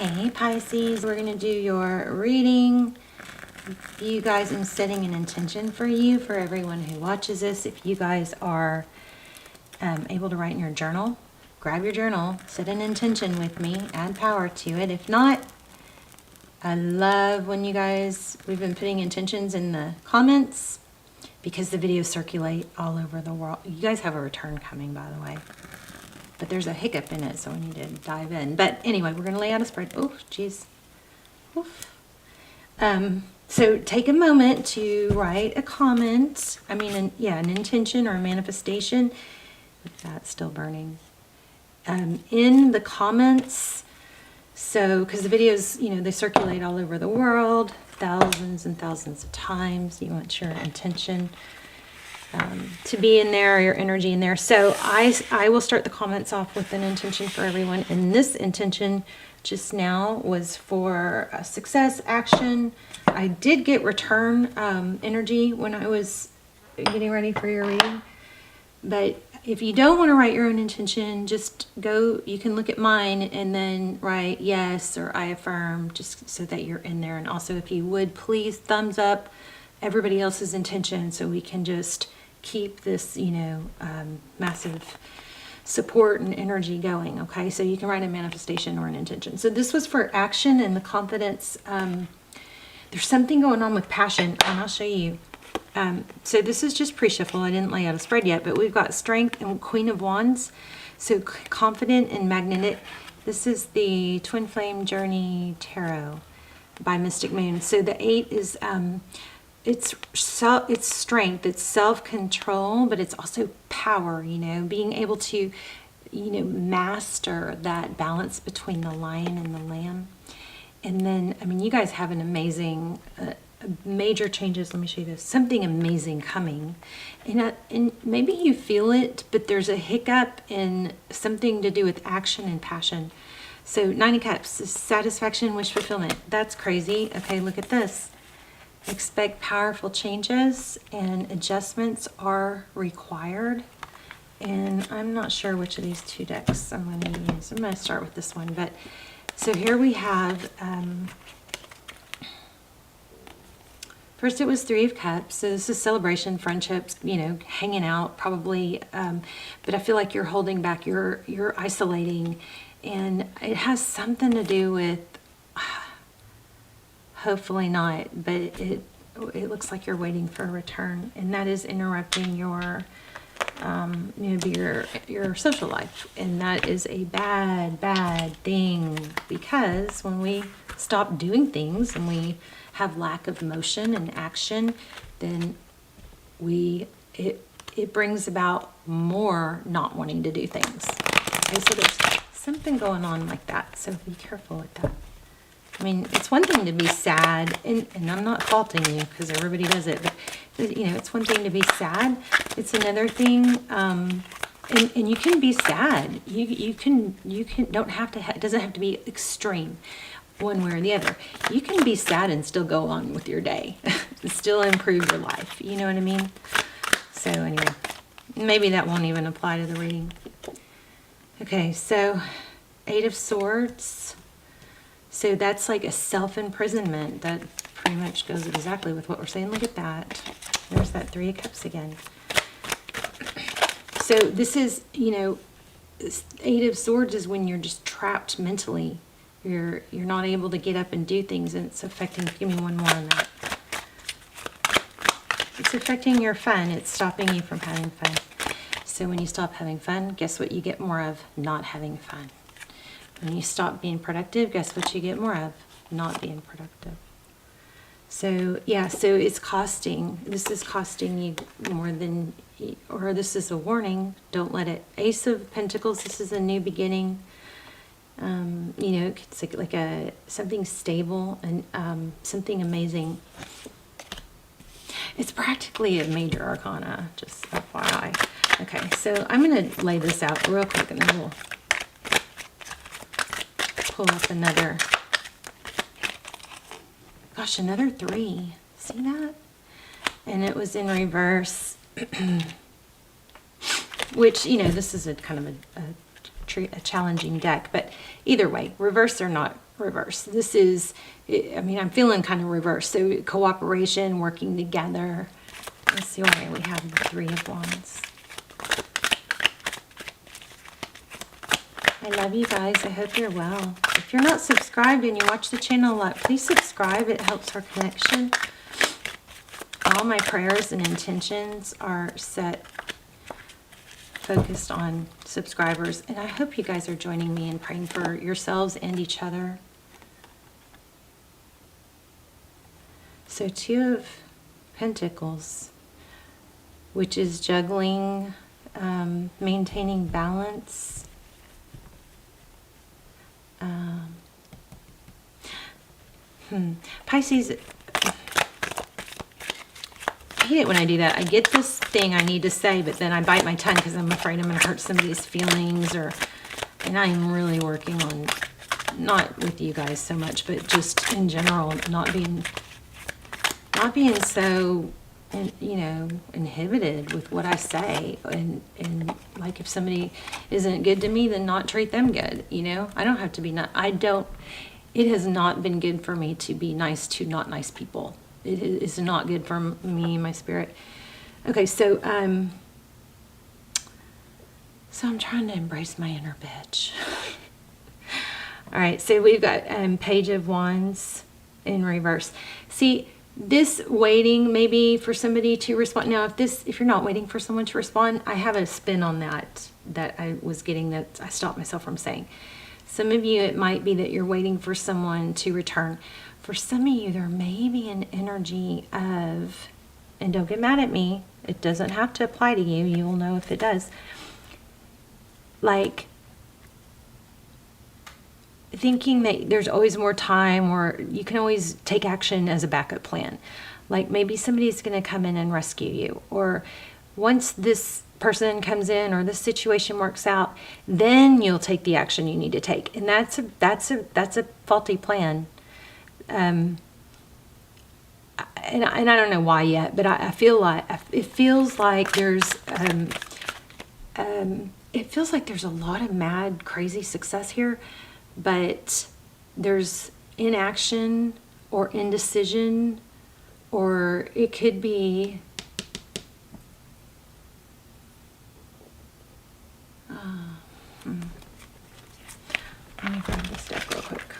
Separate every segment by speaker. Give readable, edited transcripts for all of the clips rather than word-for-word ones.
Speaker 1: Hey Pisces, we're going to do your reading. You guys, I'm setting an intention for you, for everyone who watches this. If you guys are able to write in your journal, grab your journal, set an intention with me, add power to it. If not, I love when you guys, we've been putting intentions in the comments because the videos circulate all over the world. You guys have a return coming, by the way. But there's a hiccup in it, so we need to dive in. But anyway, we're going to lay out a spread. Oh, geez. Oof. So take a moment to write a comment. I mean, an intention or a manifestation. That's still burning. In the comments. So, because the videos, they circulate all over the world, thousands and thousands of times. You want your intention to be in there, your energy in there. So I will start the comments off with an intention for everyone. And this intention just now was for success, action. I did get return energy when I was getting ready for your reading. But if you don't want to write your own intention, just go, you can look at mine and then write yes or I affirm, just so that you're in there. And also, if you would, please thumbs up everybody else's intention so we can just keep this, massive support and energy going. Okay, so you can write a manifestation or an intention. So this was for action and the confidence. There's something going on with passion, and I'll show you. So this is just pre-shuffle. I didn't lay out a spread yet, but we've got Strength and Queen of Wands. So confident and magnetic. This is the Twin Flame Journey Tarot by Mystic Moon. So the 8 is it's strength, it's self-control, but it's also power, being able to, master that balance between the lion and the lamb. And then, you guys have an amazing, major changes. Let me show you this. Something amazing coming. And maybe you feel it, but there's a hiccup in something to do with action and passion. So 9 of Cups is satisfaction, wish fulfillment. That's crazy. Okay, look at this. Expect powerful changes and adjustments are required. And I'm not sure which of these two decks I'm going to use. I'm going to start with this one. But so here we have, first it was 3 of Cups. So this is celebration, friendships, hanging out probably. But I feel like you're holding back, you're isolating. And it has something to do with, hopefully not, but it looks like you're waiting for a return, and that is interrupting your your social life, and that is a bad thing, because when we stop doing things and we have lack of motion and action, then it brings about more not wanting to do things. Okay, so there's something going on like that, so be careful with that. It's one thing to be sad, and I'm not faulting you because everybody does it, but it's one thing to be sad. It's another thing, and you can be sad. You can don't have to. It doesn't have to be extreme, one way or the other. You can be sad and still go on with your day, and still improve your life. You know what I mean? So anyway, maybe that won't even apply to the reading. Okay, so 8 of Swords. So that's like a self-imprisonment. That pretty much goes exactly with what we're saying. Look at that. There's that 3 of Cups again. So this is, 8 of Swords is when you're just trapped mentally. You're not able to get up and do things, and it's affecting, give me one more on that. It's affecting your fun. It's stopping you from having fun. So when you stop having fun, guess what you get more of? Not having fun. When you stop being productive, guess what you get more of? Not being productive. So, yeah, so it's costing. This is costing you more than, or this is a warning. Don't let it. Ace of Pentacles, this is a new beginning. It's like something stable and something amazing. It's practically a major arcana, just FYI. Okay, so I'm going to lay this out real quick, and then we'll pull up another. Gosh, another 3. See that? And it was in reverse. Which, this is a kind of a a challenging deck. But either way, reverse or not reverse, this is, I mean, I'm feeling kind of reverse. So cooperation, working together. Let's see why we have the Three of Wands. I love you guys. I hope you're well. If you're not subscribed and you watch the channel a lot, please subscribe. It helps our connection. All my prayers and intentions are set, focused on subscribers. And I hope you guys are joining me in praying for yourselves and each other. So Two of Pentacles, which is juggling, maintaining balance. Pisces, I hate it when I do that. I get this thing I need to say, but then I bite my tongue because I'm afraid I'm going to hurt somebody's feelings, and I'm really working on, not with you guys so much, but just in general, not being so, you know, inhibited with what I say, and like if somebody isn't good to me, then not treat them good. You know, I don't have to be it has not been good for me to be nice to not nice people. It is not good for me and my spirit. Okay, so I'm trying to embrace my inner bitch. All right, so we've got Page of Wands in reverse. See, this waiting maybe for somebody to respond. Now, if you're not waiting for someone to respond, I have a spin on that I was getting, that I stopped myself from saying. Some of you, it might be that you're waiting for someone to return. For some of you, there may be an energy of, and don't get mad at me, it doesn't have to apply to you. You will know if it does. Like, thinking that there's always more time, or you can always take action as a backup plan. Like maybe somebody's going to come in and rescue you, or once this person comes in or this situation works out, then you'll take the action you need to take. And that's a faulty plan. And I don't know why yet, but I feel like it feels like there's a lot of mad, crazy success here. But there's inaction or indecision, or it could be let me grab this deck real quick.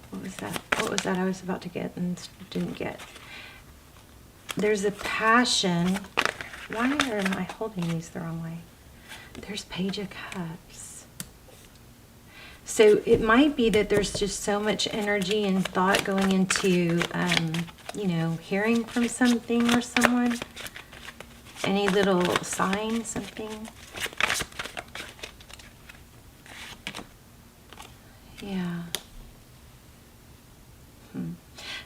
Speaker 1: What was that? What was that I was about to get and didn't get? There's a passion. Why am I holding these the wrong way? There's Page of Cups. So it might be that there's just so much energy and thought going into, you know, hearing from something or someone. Any little sign, something. Yeah.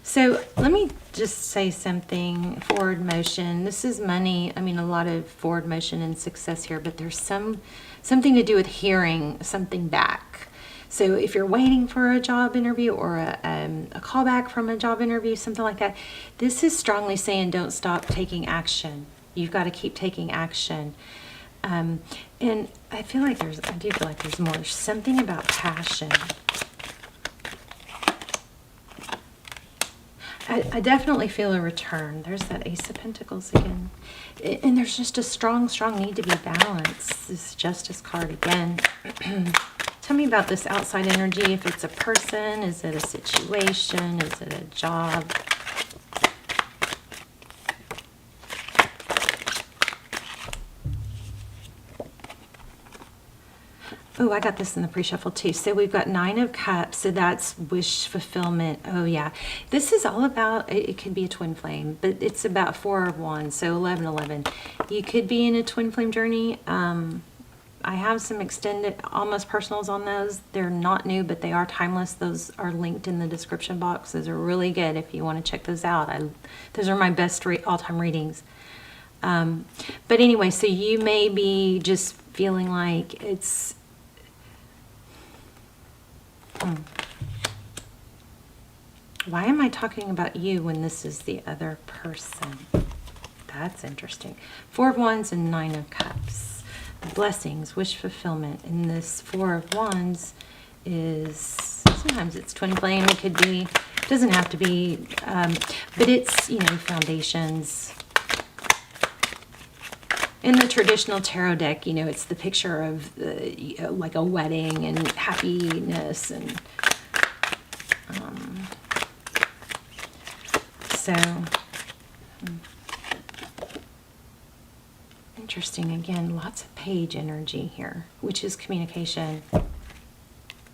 Speaker 1: So let me just say something. Forward motion. This is money. I mean, a lot of forward motion and success here, but there's something to do with hearing something back. So if you're waiting for a job interview or a callback from a job interview, something like that, this is strongly saying don't stop taking action. You've got to keep taking action. And I do feel like there's more. There's something about passion. I definitely feel a return. There's that Ace of Pentacles again. And there's just a strong need to be balanced. This Justice card again. Tell me about this outside energy. If it's a person, is it a situation? Is it a job? Oh, I got this in the pre-shuffle too. So we've got Nine of Cups. So that's wish fulfillment. Oh, yeah. This is all about, it could be a twin flame, but it's about Four of Wands. So 11. You could be in a twin flame journey. I have some extended, almost personals on those. They're not new, but they are timeless. Those are linked in the description box. Those are really good if you want to check those out. Those are my best all-time readings. But anyway, so you may be just feeling like it's... Why am I talking about you when this is the other person? That's interesting. Four of Wands and Nine of Cups. blessings, wish fulfillment. And this Four of Wands is, sometimes it's twin flame, it could be, doesn't have to be, but it's, you know, foundations. In the traditional tarot deck, you know, it's the picture of like a wedding and happiness, and so interesting. Again, lots of page energy here, which is communication.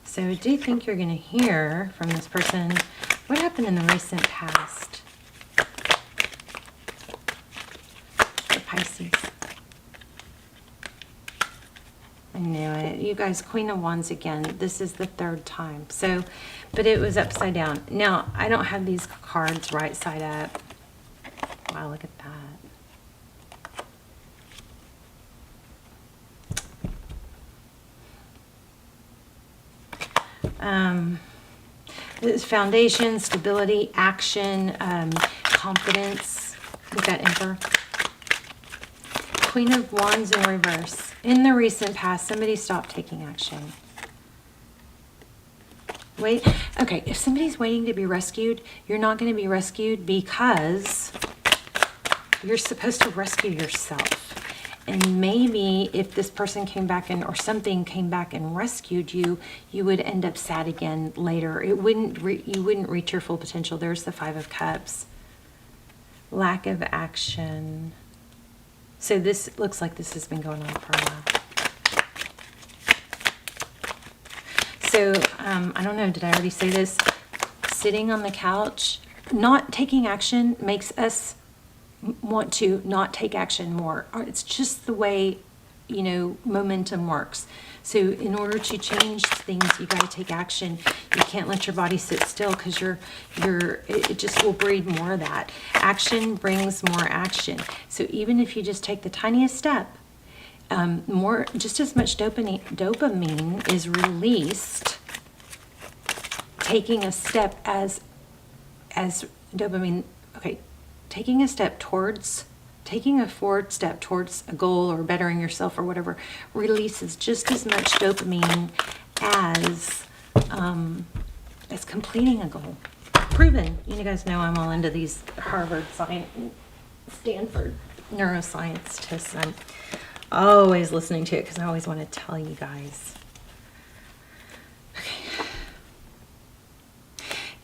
Speaker 1: So I do think you're going to hear from this person what happened in the recent past for Pisces. I knew it. You guys, Queen of Wands again. This is the third time. So, but it was upside down. Now, I don't have these cards right side up. Wow, look at that. This foundation, stability, action, confidence with that Emperor. Queen of Wands in reverse. In the recent past, somebody stopped taking action. Wait, okay, if somebody's waiting to be rescued, you're not going to be rescued because you're supposed to rescue yourself. And maybe if this person came back or something came back and rescued you, you would end up sad again later. You wouldn't reach your full potential. There's the Five of Cups. Lack of action. So this looks like this has been going on for a while. So, I don't know, did I already say this? Sitting on the couch, not taking action makes us want to not take action more. It's just the way, you know, momentum works. So in order to change things, you got to take action. You can't let your body sit still because it just will breed more of that. Action brings more action. So even if you just take the tiniest step, just as much dopamine is released taking a step as dopamine. Okay, taking a forward step towards a goal or bettering yourself or whatever releases just as much dopamine as completing a goal. Proven. You guys know I'm all into these Harvard science, Stanford neuroscience tests. I'm always listening to it because I always want to tell you guys. Okay.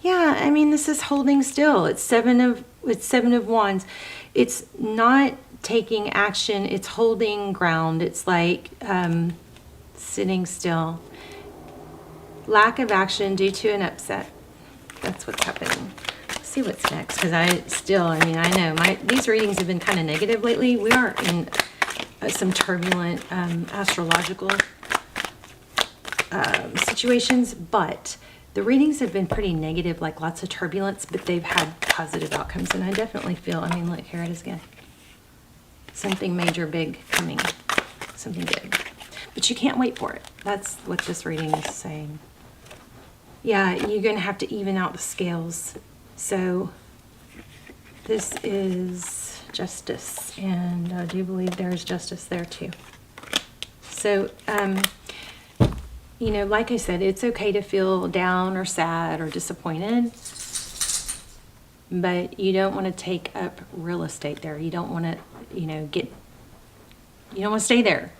Speaker 1: Yeah, I mean, this is holding still. It's Seven of Wands. It's not taking action. It's holding ground. It's like sitting still. Lack of action due to an upset. That's what's happening. Let's see what's next, because I know these readings have been kind of negative lately. We are in some turbulent astrological situations, but the readings have been pretty negative, like lots of turbulence, but they've had positive outcomes. And I definitely feel, look, here it is again. Something major, big coming. Something big. But you can't wait for it. That's what this reading is saying. Yeah, you're going to have to even out the scales. So this is justice, and I do believe there's justice there too. So, like I said, it's okay to feel down or sad or disappointed, but you don't want to take up real estate there. You don't want to, you don't want to stay there.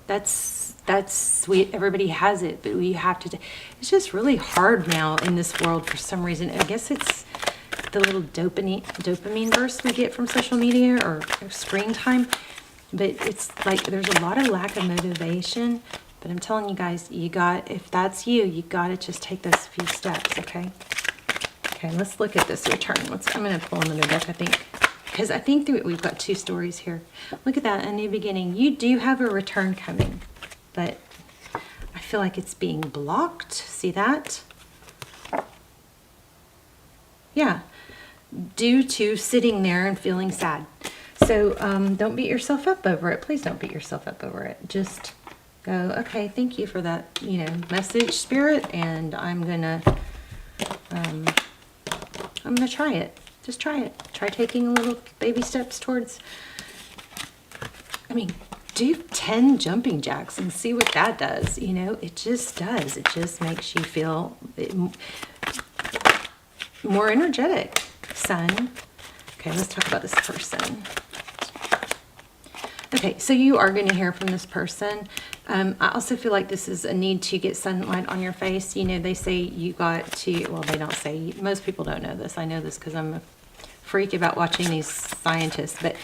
Speaker 1: That's sweet. Everybody has it, but we have to. It's just really hard now in this world for some reason. I guess it's the little dopamine burst we get from social media or screen time, but it's like there's a lot of lack of motivation. But I'm telling you guys, if that's you, you got to just take those few steps, okay? Okay, let's look at this return. I'm going to pull another deck, I think, because I think that we've got two stories here. Look at that, a new beginning. You do have a return coming, but I feel like it's being blocked. See that? Yeah, due to sitting there and feeling sad. So don't beat yourself up over it. Please don't beat yourself up over it. Just go, okay, thank you for that, message, spirit, and I'm gonna try it. Just try it. Try taking little baby steps towards, do 10 jumping jacks and see what that does. You know, it just does. It just makes you feel more energetic. Sun. Okay, let's talk about this person. Okay, so you are going to hear from this person. I also feel like this is a need to get sunlight on your face. You know, they say you got to, well, they don't say, most people don't know this. I know this because I'm a freak about watching these scientists, but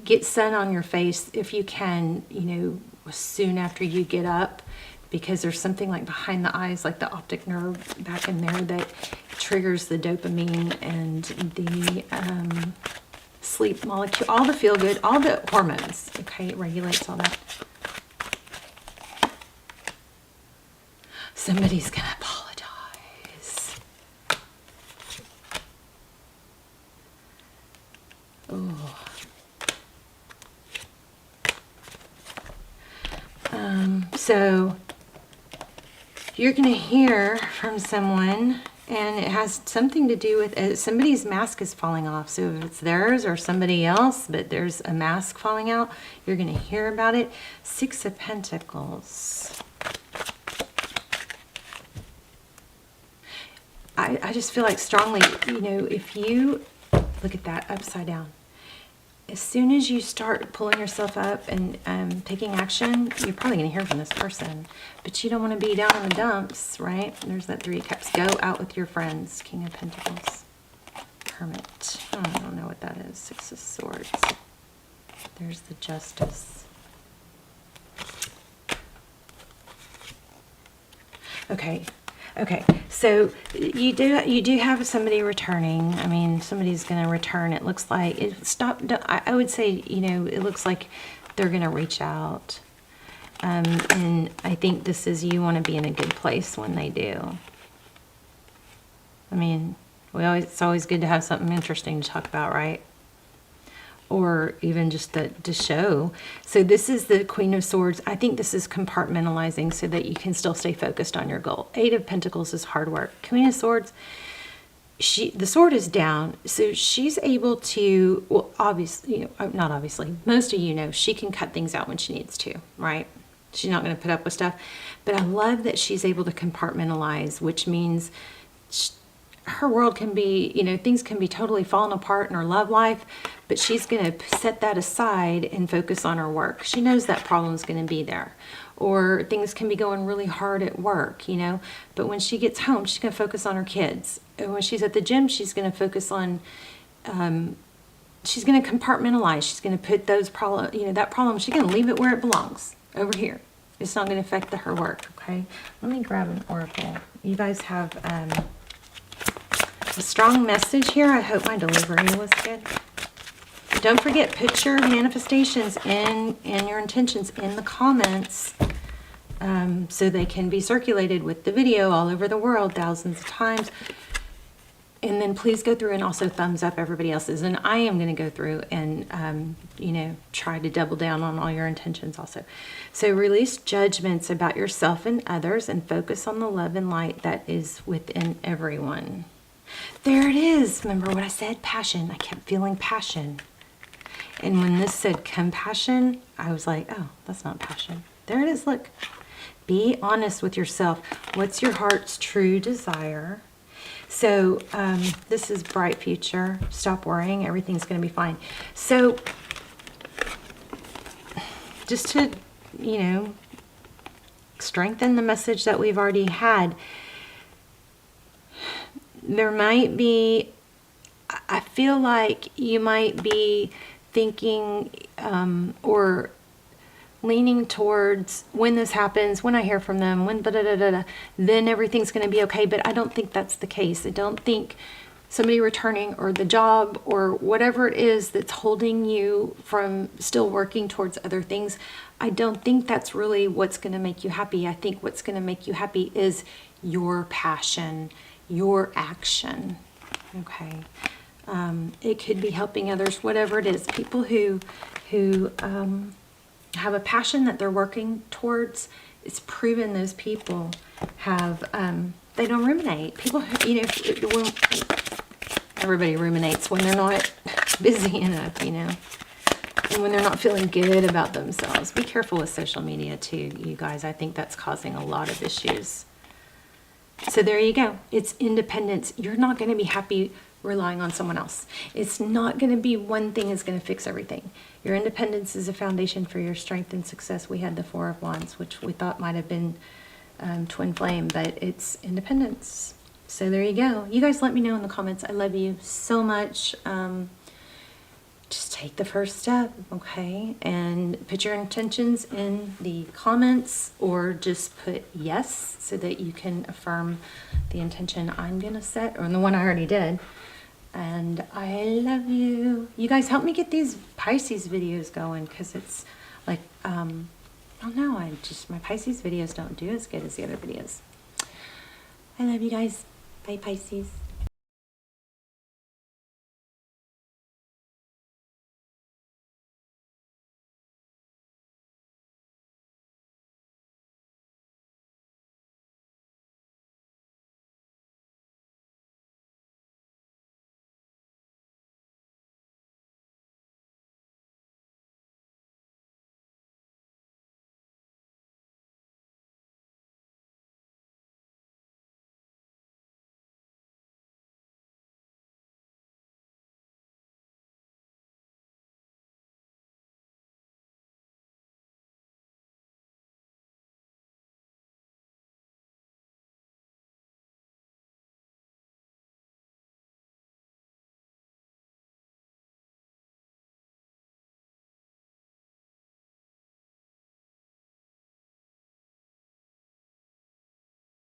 Speaker 1: get sun on your face if you can, you know, soon after you get up, because there's something like behind the eyes, like the optic nerve back in there, that triggers the dopamine and the sleep molecule, all the feel good, all the hormones. Okay, it regulates all that. Somebody's gonna apologize. Oh. So you're going to hear from someone, and it has something to do with somebody's mask is falling off. So if it's theirs or somebody else, but there's a mask falling out, you're going to hear about it. 6 of Pentacles. I just feel like strongly, you know, if you look at that upside down, as soon as you start pulling yourself up and taking action, you're probably going to hear from this person. But you don't want to be down in the dumps, right? There's that 3 of Cups. Go out with your friends. King of Pentacles. Hermit. Oh, I don't know what that is. 6 of Swords. There's the Justice. Okay. Okay, so you do have somebody returning. I mean, somebody's going to return. It looks like it I would say, you know, it looks like they're going to reach out, and I think this is, you want to be in a good place when they do. I mean, it's always good to have something interesting to talk about, right? Or even just to show. So this is the Queen of Swords. I think this is compartmentalizing so that you can still stay focused on your goal. 8 of Pentacles is hard work. Queen of Swords, the sword is down, so she's able to, well, obviously, you know, not obviously, most of you know she can cut things out when she needs to, right? She's not going to put up with stuff. But I love that she's able to compartmentalize, which means her world can be, you know, things can be totally falling apart in her love life, but she's going to set that aside and focus on her work. She knows that problem's going to be there. Or things can be going really hard at work, you know, but when she gets home, she's going to focus on her kids. And when she's at the gym, she's going to focus on, she's going to compartmentalize. She's going to put those problems, you know, that problem, she's going to leave it where it belongs, over here. It's not going to affect her work, okay? Let me grab an oracle. You guys have a strong message here. I hope my delivery was good. Don't forget, put your manifestations and your intentions in the comments, so they can be circulated with the video all over the world thousands of times. And then please go through and also thumbs up everybody else's. And I am going to go through and, you know, try to double down on all your intentions also. So release judgments about yourself and others and focus on the love and light that is within everyone. There it is. Remember what I said? Passion. I kept feeling passion. And when this said compassion, I was like, oh, that's not passion. There it is. Look. Be honest with yourself. What's your heart's true desire? So this is bright future. Stop worrying. Everything's going to be fine. So just to, you know, strengthen the message that we've already had, there might be, I feel like you might be thinking or leaning towards, when this happens, when I hear from them, when then everything's going to be okay. But I don't think that's the case. I don't think somebody returning or the job or whatever it is that's holding you from still working towards other things, I don't think that's really what's going to make you happy. I think what's going to make you happy is your passion, your action. Okay. It could be helping others, whatever it is. People who have a passion that they're working towards, it's proven those people have, they don't ruminate. People, you know, everybody ruminates when they're not busy enough, you know. And when they're not feeling good about themselves. Be careful with social media too, you guys. I think that's causing a lot of issues. So there you go. It's independence. You're not going to be happy relying on someone else. It's not going to be one thing is going to fix everything. Your independence is a foundation for your strength and success. We had the Four of Wands, which we thought might have been twin flame, but it's independence. So there you go. You guys let me know in the comments. I love you so much. Just take the first step, okay? And put your intentions in the comments, or just put yes so that you can affirm the intention I'm going to set, or the one I already did. And I love you. You guys help me get these Pisces videos going, because it's like, I don't know, my Pisces videos don't do as good as the other videos. I love you guys. Bye, Pisces.